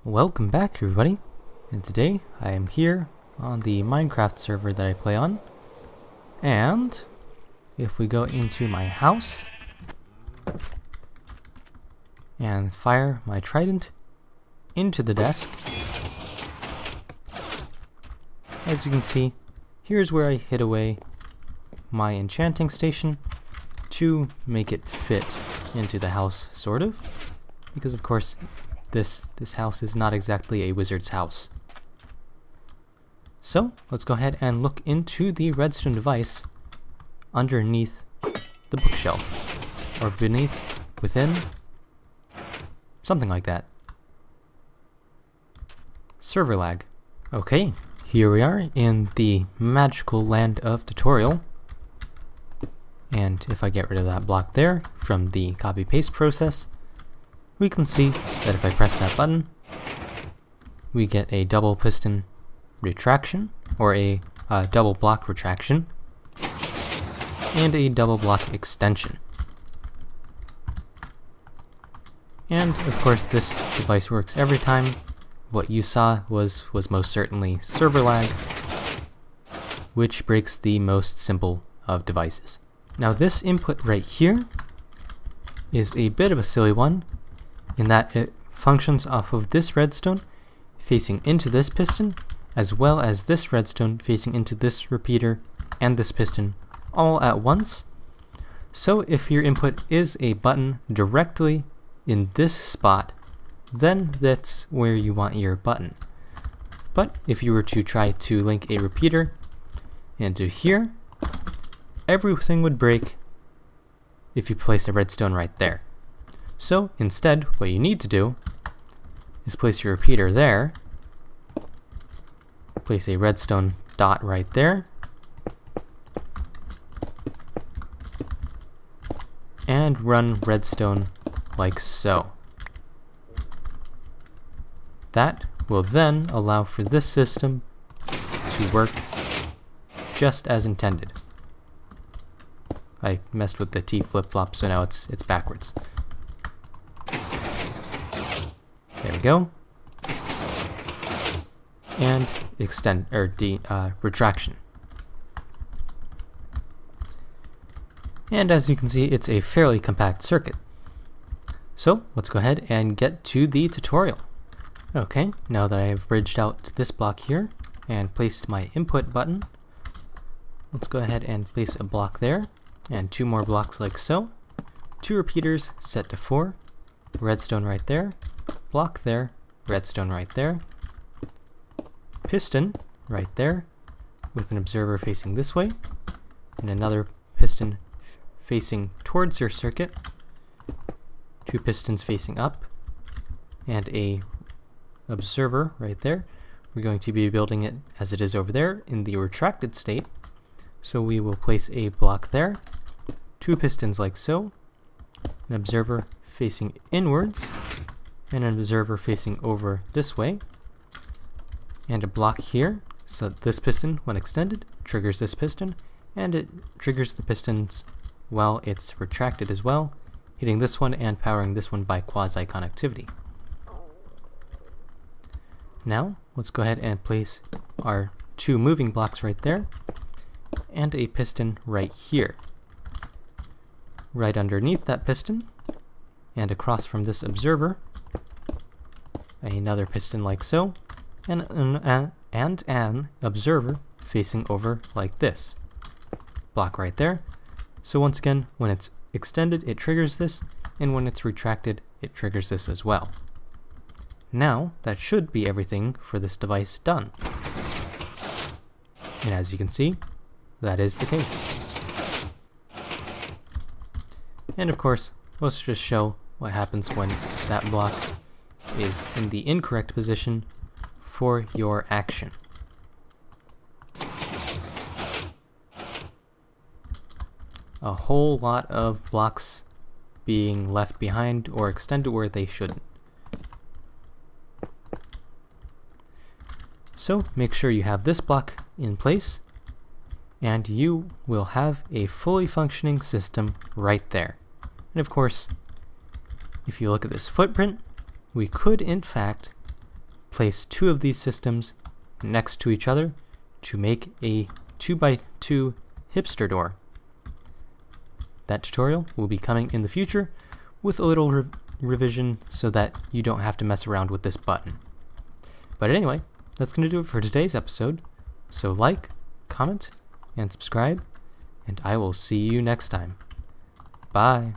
Welcome back, everybody, and today I am here on the Minecraft server that I play on, and if we go into my house and fire my trident into the desk, as you can see, here's where I hid away my enchanting station to make it fit into the house, sort of, because of course this house is not exactly a wizard's house. So let's go ahead and look into the redstone device underneath the bookshelf, or within, something like that. Server lag. Okay, here we are in the magical land of tutorial. And if I get rid of that block there from the copy paste process, we can see that if I press that button, we get a double piston retraction, or a double block retraction, and a double block extension. And of course this device works every time. What you saw was most certainly server lag, which breaks the most simple of devices. Now this input right here is a bit of a silly one, in that it functions off of this redstone facing into this piston, as well as this redstone facing into this repeater and this piston all at once. So if your input is a button directly in this spot, then that's where you want your button. But if you were to try to link a repeater into here, everything would break if you place a redstone right there. So instead, what you need to do is place your repeater there, place a redstone dot right there, and run redstone like so. That will then allow for this system to work just as intended. I messed with the T flip-flop, so now it's backwards. There we go. And retraction. And as you can see, it's a fairly compact circuit. So let's go ahead and get to the tutorial. Okay, now that I have bridged out this block here and placed my input button, let's go ahead and place a block there and two more blocks like so. Two repeaters set to 4, redstone right there, block there, redstone right there, piston right there with an observer facing this way, and another piston facing towards your circuit, two pistons facing up, and a observer right there. We're going to be building it as it is over there in the retracted state, so we will place a block there, two pistons like so, an observer facing inwards, and an observer facing over this way, and a block here, so that this piston, when extended, triggers this piston, and it triggers the pistons while it's retracted as well, hitting this one and powering this one by quasi-connectivity. Now, let's go ahead and place our two moving blocks right there, and a piston right here. Right underneath that piston, and across from this observer, another piston like so, and an observer facing over like this. Block right there. So once again, when it's extended, it triggers this, and when it's retracted, it triggers this as well. Now, that should be everything for this device done. And as you can see, that is the case. And of course, let's just show what happens when that block is in the incorrect position for your action. A whole lot of blocks being left behind or extended where they shouldn't. So make sure you have this block in place, and you will have a fully functioning system right there. And of course, if you look at this footprint, we could in fact place two of these systems next to each other to make a 2x2 hipster door. That tutorial will be coming in the future with a little revision so that you don't have to mess around with this button. But anyway, that's going to do it for today's episode. So like, comment, and subscribe, and I will see you next time. Bye.